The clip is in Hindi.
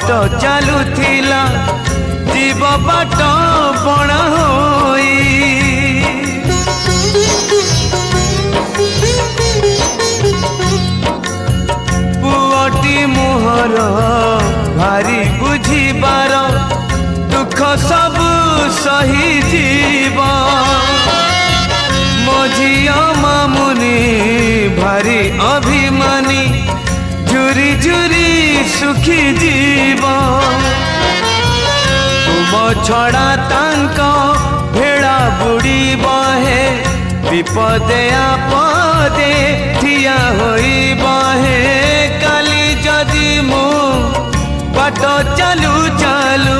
ଚାଲୁଥିଲା जीव बाट बणा होई पुअटी मोहर भारी बुझीबार दुख सब सही जीव मझिया मामुनी भारी अभिमानी झुरी झुरी सुखी जीव छड़ा तांक भेड़ा बुड़ी बहे विपदे आपदे ठिया होई बहे काली जदि मु बाट चालू चालू